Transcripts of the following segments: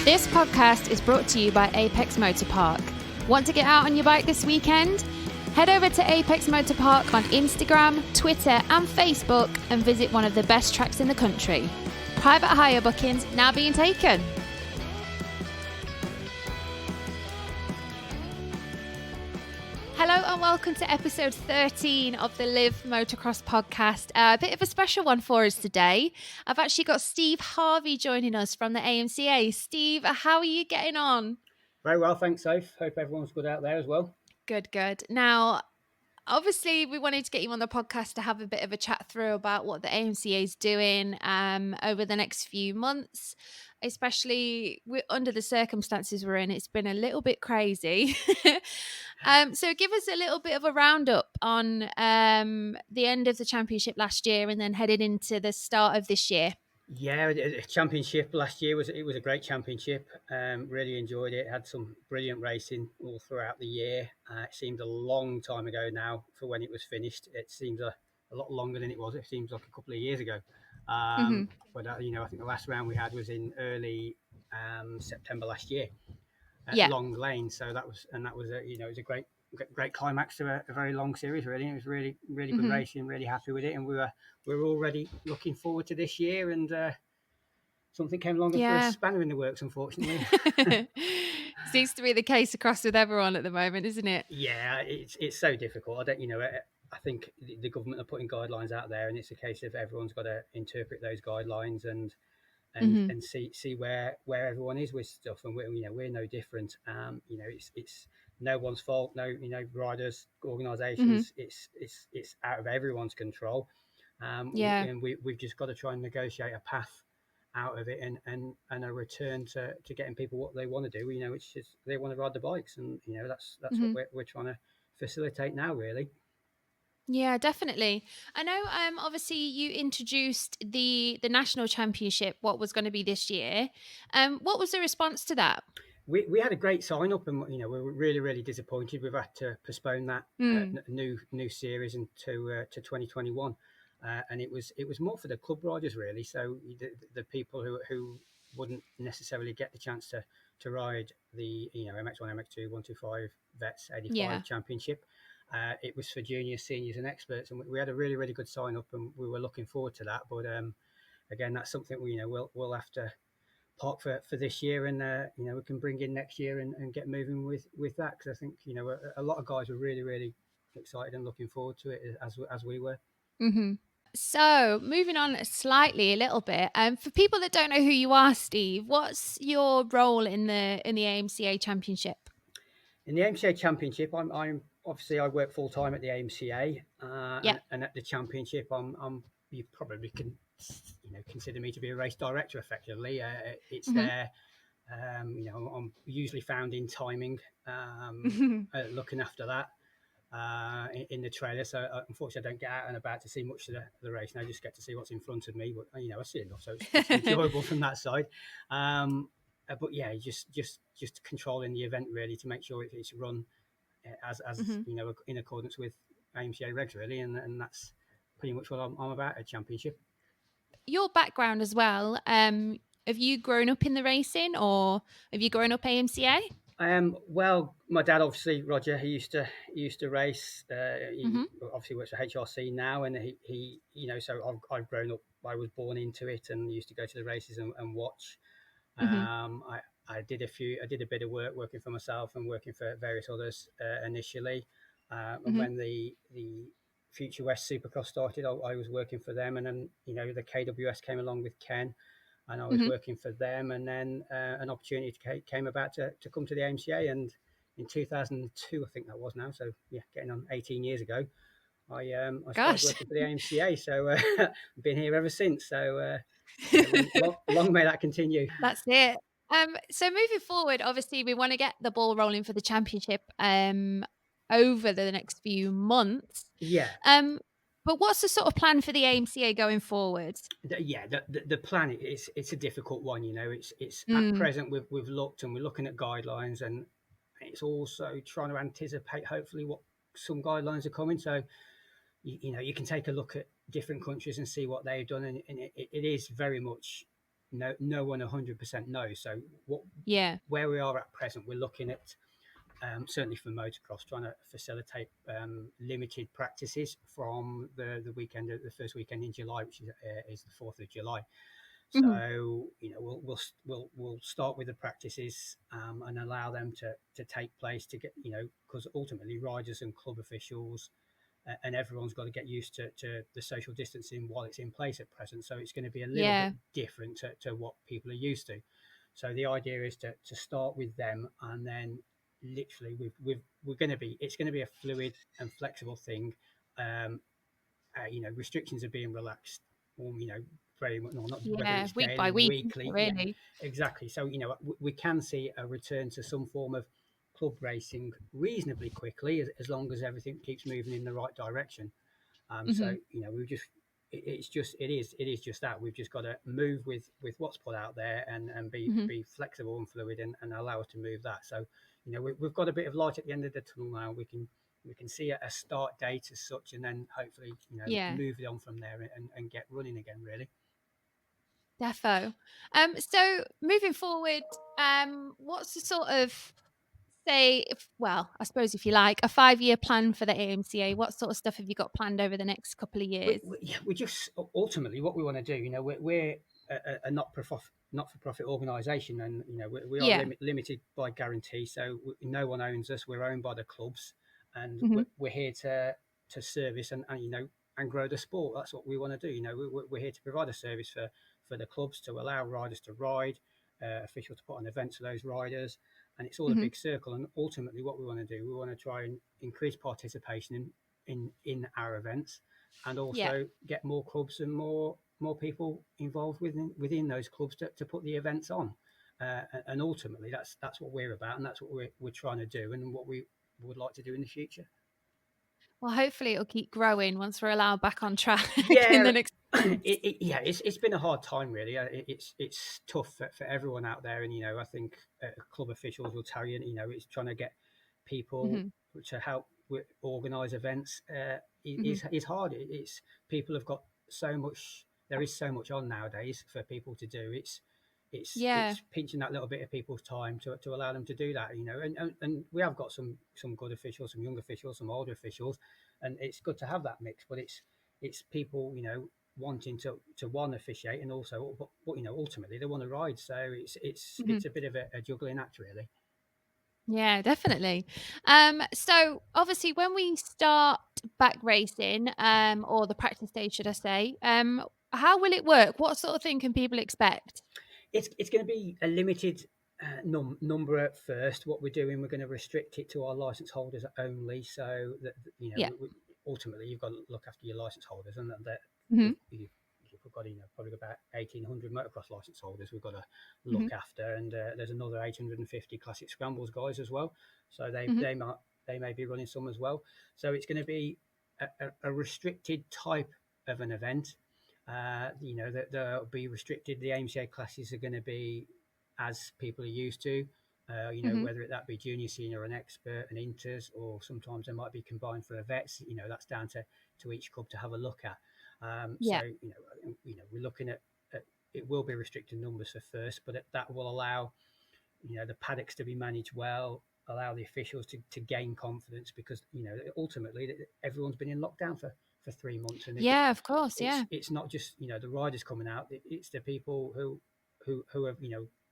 This podcast is brought to you by Apex Motor Park. Want to get out on your bike this weekend? Head over to Apex Motor Park on Instagram, Twitter and Facebook and visit one of the best tracks in the country. Private hire bookings now being taken. Hello and welcome to episode 13 of the Live Motocross podcast. A bit of a special one for us today. I've actually got Steve Harvey joining us from the AMCA. Steve, how are you getting on? Very well, thanks, Soph. Hope everyone's good out there as well. Good. Now, obviously, we wanted to get you on the podcast to have a bit of a chat through about what the AMCA is doing over the next few months, especially under the circumstances we're in. It's been a little bit crazy. So give us a little bit of a roundup on the end of the championship last year and then headed into the start of this year. Yeah, the championship last year was a great championship. Really enjoyed it. Had some brilliant racing all throughout the year. It seemed a long time ago now for when it was finished. It seems a lot longer than it was. It seems like a couple of years ago. But I think the last round we had was in early September last year at Long Lane. So that was it was a great climax to a very long series. Really, it was really good racing. Really happy with it, and we were already looking forward to this year. And something came along and threw a spanner in the works, unfortunately. Seems to be the case across with everyone at the moment, isn't it? Yeah, it's so difficult. I think the government are putting guidelines out there, and it's a case of everyone's got to interpret those guidelines and see where everyone is with stuff, and we're no different. It's no one's fault. No, riders, organisations. It's out of everyone's control. And we've just got to try and negotiate a path out of it and a return to getting people what they want to do. It's just they want to ride the bikes, and that's what we're trying to facilitate now, really. Yeah, definitely. I know obviously you introduced the national championship, what was going to be this year. What was the response to that? We had a great sign up, and we were really disappointed. We've had to postpone that new series into to 2021, and it was more for the club riders, really. So the people who wouldn't necessarily get the chance to ride the MX1, MX2, 125 Vets 85 Championship. It was for juniors, seniors, and experts, and we had a really good sign up, and we were looking forward to that. But again, that's something we'll have to park for this year, and we can bring in next year and get moving with that, because I think a lot of guys were really excited and looking forward to it as we were. So moving on a little bit, for people that don't know who you are, Steve, what's your role in the AMCA Championship? In the AMCA Championship, I'm obviously I work full time at the AMCA, and at the Championship, I'm you probably can consider me to be a race director effectively. It's there. I'm usually found in timing, looking after that in the trailer. So unfortunately, I don't get out and about to see much of the race. And I just get to see what's in front of me. But I see enough, so it's enjoyable from that side. But yeah, just controlling the event really to make sure it's run as in accordance with AMCA regs really, and that's pretty much what I'm about at Championship. Your background as well. Have you grown up in the racing, or have you grown up AMCA? Well, my dad obviously, Roger, he used to race. He obviously works for HRC now, and he so I've grown up. I was born into it and used to go to the races and watch. I did a bit of work working for myself and working for various others initially. And when the Future West Supercross started, I was working for them, and then the KWS came along with Ken, and I was working for them, and then an opportunity came about to come to the AMCA, and in 2002, I think that was now, so yeah, getting on 18 years ago, I started working for the AMCA, so I've been here ever since. So long may that continue. That's it. So moving forward, obviously we want to get the ball rolling for the championship over the next few months. Yeah. But what's the sort of plan for the AMCA going forward? The plan it's a difficult one. It's at present we've looked and we're looking at guidelines, and it's also trying to anticipate hopefully what some guidelines are coming. So you can take a look at different countries and see what they've done, and it is very much no one 100% knows. So what Yeah. where we are at present, we're looking at certainly for motocross, trying to facilitate limited practices from the weekend, the first weekend in July, which is the 4th of July. Hmm. So we'll start with the practices and allow them to take place to get because ultimately riders and club officials and everyone's got to get used to the social distancing while it's in place at present. So it's going to be a little bit Yeah. different to what people are used to. So the idea is to start with them, and then literally we're going to be it's going to be a fluid and flexible thing. Um, Restrictions are being relaxed, very much, no, not whether Yeah. it's Week by daily, week, isn't weekly. it, Yeah, really? exactly. So, we can see a return to some form of club racing reasonably quickly, as long as everything keeps moving in the right direction. So, Hmm. we just, it is just that we've just got to move with what's put out there and Hmm. be flexible and fluid and allow us to move that. So, we've got a bit of light at the end of the tunnel now. We can see a start date as such, and then hopefully, Yeah. move it on from there and get running again. Really, Defo. So moving forward, what's the sort of say, if, well, I suppose if you like, a 5-year plan for the AMCA? What sort of stuff have you got planned over the next couple of years? yeah, we just ultimately what we want to do. We're a not for profit organisation, and we are Yeah. limited by guarantee. So no one owns us. We're owned by the clubs, and Hmm. we're here to service and and grow the sport. That's what we want to do. We're here to provide a service for the clubs to allow riders to ride, officials to put on events for those riders, and it's all a Hmm. big circle. And ultimately, what we want to do, we want to try and increase participation in our events, and Yeah. also get more clubs and more people involved within those clubs to put the events on. And ultimately, that's what we're about, and that's what we're trying to do, and what we would like to do in the future. Well, hopefully it'll keep growing once we're allowed back on track in Yeah, the next months. yeah, it's been a hard time really. It's tough for everyone out there, and I think club officials will tell you, it's trying to get people Hmm. to help organise events Hmm. is hard. It's people have got so much. There is so much on nowadays for people to do. Yeah. It's pinching that little bit of people's time to allow them to do that. And we have got some good officials, some young officials, some older officials, and it's good to have that mix. But it's people wanting to one officiate, and also but ultimately they want to ride, so Hmm. it's a bit of a juggling act really. Yeah, definitely. So obviously when we start back racing, or the practice day, should I say, how will it work? What sort of thing can people expect? It's going to be a limited number at first. What we're doing, we're going to restrict it to our license holders only, so that Yeah. ultimately you've got to look after your license holders, and that Hmm. we've got probably about 1,800 motocross license holders we've got to Hmm. look after, and there's another 850 classic scrambles guys as well, so Hmm. they may be running some as well. So it's going to be a restricted type of an event. That they'll be restricted. The AMCA classes are going to be as people are used to. Hmm. Whether that be junior, senior, an expert, an inters, or sometimes they might be combined for a vets. That's down to each club to have a look at. So Yeah. we're looking at it will be restricted numbers for first, but that will allow the paddocks to be managed well, allow the officials to gain confidence, because ultimately everyone's been in lockdown for 3 months, and Yeah, of course. it's Yeah. it's not just the riders coming out, it's the people who have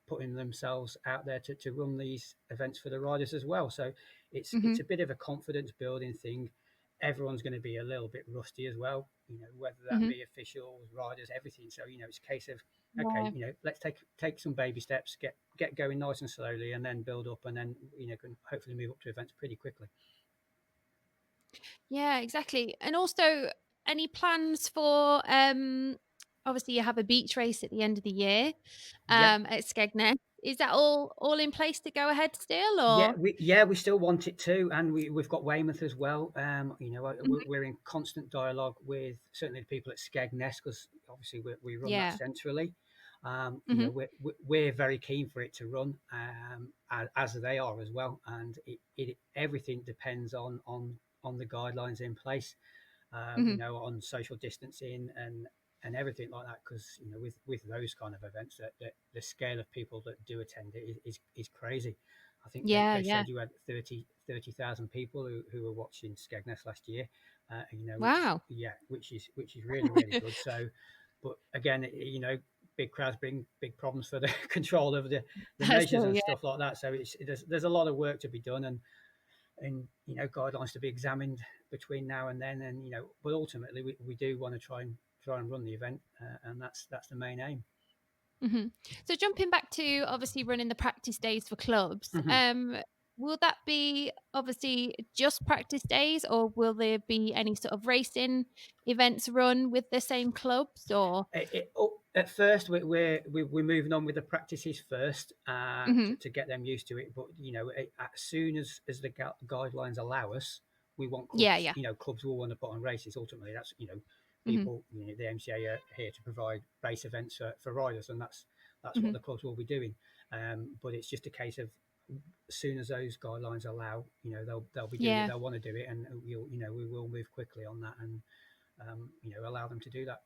putting themselves out there to run these events for the riders as well. So Hmm. it's a bit of a confidence building thing. Everyone's going to be a little bit rusty as well, whether that Hmm. be officials, riders, everything. So it's a case of, okay, Yeah. let's take some baby steps, get going nice and slowly, and then build up, and then can hopefully move up to events pretty quickly. Yeah, exactly. And also, any plans for obviously you have a beach race at the end of the year Yeah, at Skegness. Is that all in place to go ahead still, yeah, or? we still want it to, and we've got Weymouth as well. Mhm. We're in constant dialogue with certainly the people at Skegness, because obviously we run that Yeah. centrally. Hmm. We're very keen for it to run, as they are as well, and everything depends on the guidelines in place. Hmm. On social distancing, and and everything like that. Because with those kind of events, that the scale of people that do attend it is crazy. I think Yeah, they yeah. said you had 30,000 people who were watching Skegness last year, which Wow. which is really really good. So, but again, big crowds bring big problems for the control of the That's measures true, and yeah. stuff like that. So there's a lot of work to be done, and guidelines to be examined between now and then, and but ultimately we do want to try and run the event, and that's the main aim. Mhm. So jumping back to obviously running the practice days for clubs, Mhm. will that be obviously just practice days, or will there be any sort of racing events run with the same clubs or? At first, we're moving on with the practices first, Mhm. to get them used to it. But as soon as the guidelines allow us, we want Yeah, clubs. yeah. Clubs will want to put on races. Ultimately, that's Mhm. people. The MCA are here to provide race events for riders, and that's what Mhm. the clubs will be doing. But it's just a case of, as soon as those guidelines allow, they'll be doing it. Yeah. They'll want to do it, and we will move quickly on that, and allow them to do that.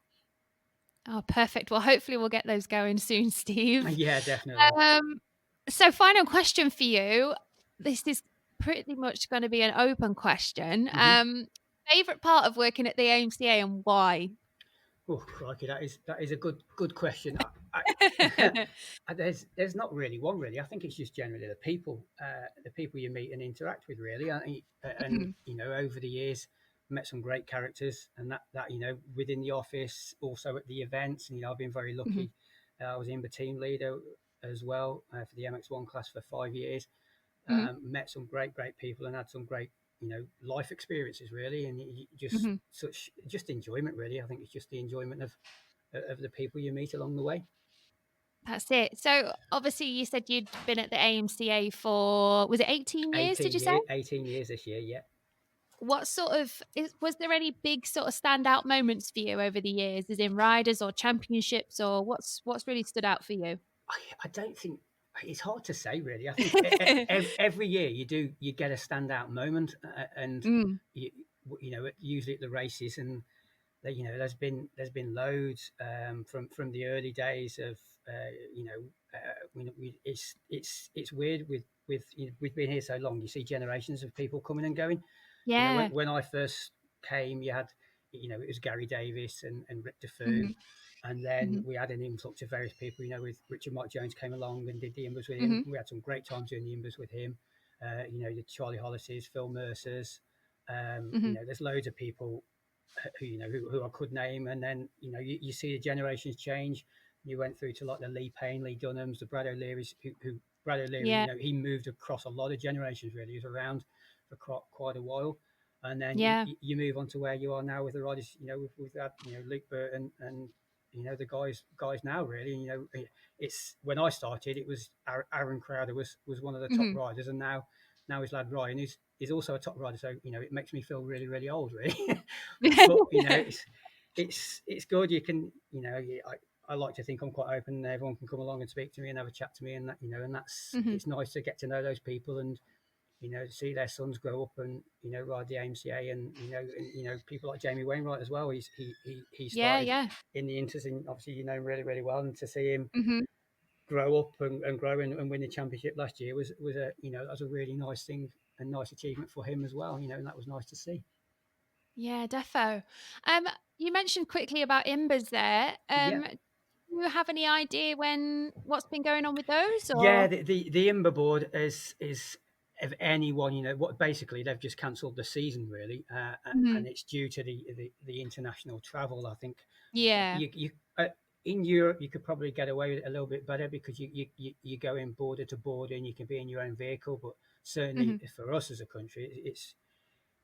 Oh, perfect. Well, hopefully we'll get those going soon, Steve. Yeah, definitely. Um, so final question for you. This is pretty much going to be an open question. Hmm. Favorite part of working at the AMCA and why? Oh, crikey, that is a good question. There's not really one really. I think it's just generally the people you meet and interact with really. And Mhm. over the years, met some great characters, and that within the office, also at the events. And I've been very Mhm. lucky. I was in the team leader as well, for the MX1 class for 5 years. Mhm. Met some great people and had some great life experiences really, and just Mhm. such just enjoyment really. I think it's just the enjoyment of the people you meet along the way. That's it. So obviously you said you'd been at the AMCA for, was it 18 years, did 18 you say? years 18 years this year, yeah. What sort of was there any big sort of standout moments for you over the years, as in riders or championships, or what's really stood out for you? I don't think it's hard to say really. I think every year you get a standout moment, and Mm. you, usually at the races, and there's been loads, from the early days of, it's weird with we've been here so long. You see generations of people coming and going. When, Yeah. when I first came, you had, it was Gary Davis and Rick Defoe, Mhm. and then Mhm. we had an influx of various people. With Richard Mike Jones came along and did the Imbers with him. Mhm. We had some great times doing the Imbers with him. The Charlie Hollises, Phil Mercers. Mhm. There's loads of people who I could name, and then you see the generations change. You went through to like the Lee Payne, Lee Dunhams, the Brad O'Learys, who Brad O'Leary, Yeah. he moved across a lot of generations. Really, he was around for quite a while, and then Yeah. you move on to where you are now with the riders. We've had Luke Burton and the guys now. Really, it's when I started, it was Aaron Crowder was one of the top Mhm. riders, and now his lad Ryan is also a top rider. So it makes me feel really really old, really. But it's good. You can I like to think I'm quite open, and everyone can come along and speak to me and have a chat to me, and and that's Mhm. it's nice to get to know those people, and see their sons grow up and ride the AMCA, and people like Jamie Wainwright as well. He Yeah, started yeah. in the Inters, and obviously him really really well, and to see him Mhm. grow up and grow and win the championship last year was a that was a really nice thing, a nice achievement for him as well. And that was nice to see. Yeah, defo. Um, you mentioned quickly about Imbers there. Yeah. Do you have any idea what's been going on with those Yeah, or? the IMBA board is of anyone, what basically they've just cancelled the season really, and Mhm. it's due to the international travel. I think Yeah. you in Europe you could probably get away with it a little bit better because you go in border to border and you can be in your own vehicle, but certainly Mhm. for us as a country,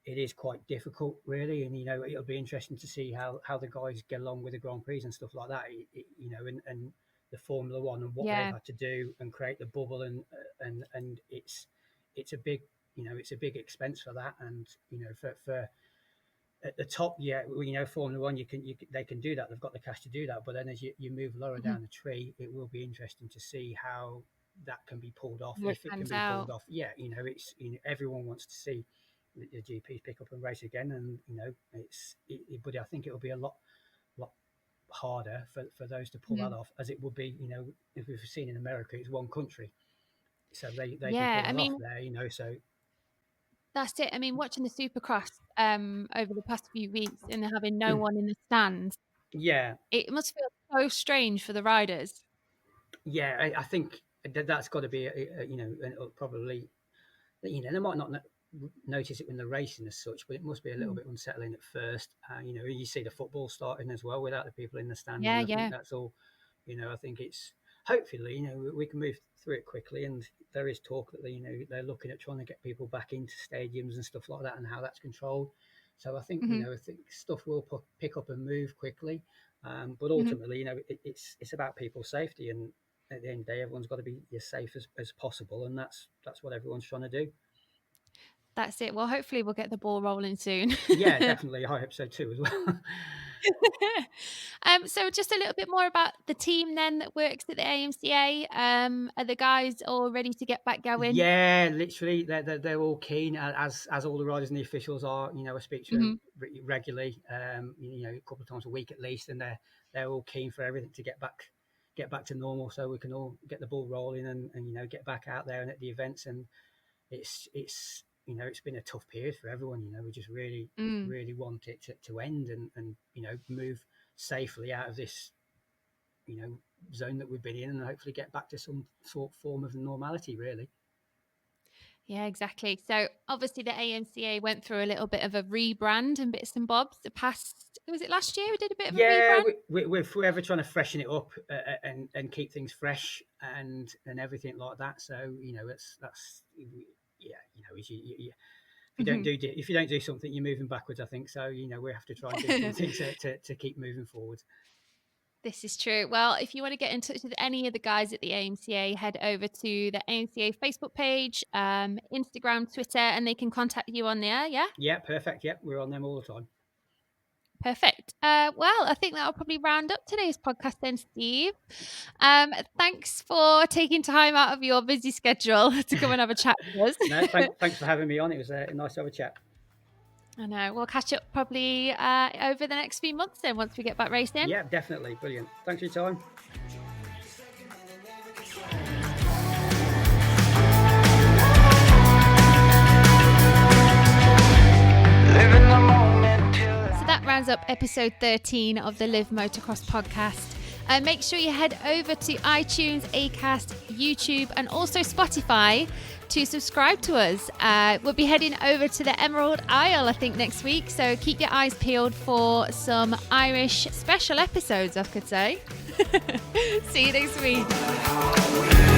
it is quite difficult, really, and it'll be interesting to see how the guys get along with the Grand Prix and stuff like that. And the Formula One and what they've Yeah. had to do and create the bubble, and it's a big it's a big expense for that, and for at the top, yeah, well, Formula One, they can do that. They've got the cash to do that. But then as you move lower Mhm. down the tree, it will be interesting to see how that can be pulled off, How it if it can pans be pulled out. off. Yeah, it's everyone wants to see the GPs pick up and race again, and but I think it'll be a lot harder for those to pull that Mhm. off as it would be, if we've seen in America, it's one country, so they can Yeah, pull I that off mean, there, so that's it. I mean, watching the Supercross over the past few weeks and having no mm, one in the stands, yeah, it must feel so strange for the riders. yeah. I think that's got to be, and it'll probably, they might not notice it when they're racing as such, but it must be a little Mm. bit unsettling at first. You see the football starting as well without the people in the stands, Yeah, and I think yeah. that's all. I think it's hopefully, we can move through it quickly, and there is talk that they're looking at trying to get people back into stadiums and stuff like that, and how that's controlled. So I think Hmm. I think stuff will pick up and move quickly, but Hmm. ultimately, it's about people's safety, and at the end of the day, everyone's got to be as safe as possible, and that's what everyone's trying to do. That's it. Well, hopefully we'll get the ball rolling soon. Yeah, definitely. I hope so too as well. So just a little bit more about the team then that works at the AMCA. Are the guys all ready to get back going? Yeah, literally, they're all keen, as all the riders and the officials are. I speak to them Hmm. regularly, a couple of times a week at least, and they're all keen for everything to get back to normal, so we can all get the ball rolling and get back out there and at the events. And it's been a tough period for everyone. We just really Mm. really want it to end and move safely out of this you know zone that we've been in, and hopefully get back to some sort of form of normality, really. Yeah, exactly. So obviously the AMCA went through a little bit of a rebrand and bits and bobs. The past, was it last year we did a bit of a Yeah, rebrand? we're forever trying to freshen it up, and keep things fresh and everything like that. So that's yeah, Mhm. if you don't do something, you're moving backwards, I think. So we have to try and do something to keep moving forward. This is true. Well, if you want to get in touch with any of the guys at the AMCA, head over to the AMCA Facebook page, Instagram, Twitter, and they can contact you on there. Yeah, Yeah, perfect. Yeah, we're on them all the time. perfect. Well, I think that'll probably round up today's podcast then, Steve. Thanks for taking time out of your busy schedule to come and have a chat with No, us. thanks for having me on. It was nice to have a chat. I know. We'll catch up probably over the next few months then once we get back racing. Yeah, definitely. Brilliant. Thanks for your time. So that rounds up episode 13 of the Live Motocross podcast. Make sure you head over to iTunes, Acast, YouTube, and also Spotify to subscribe to us. We'll be heading over to the Emerald Isle, I think, next week. So keep your eyes peeled for some Irish special episodes, I could say. See you next week.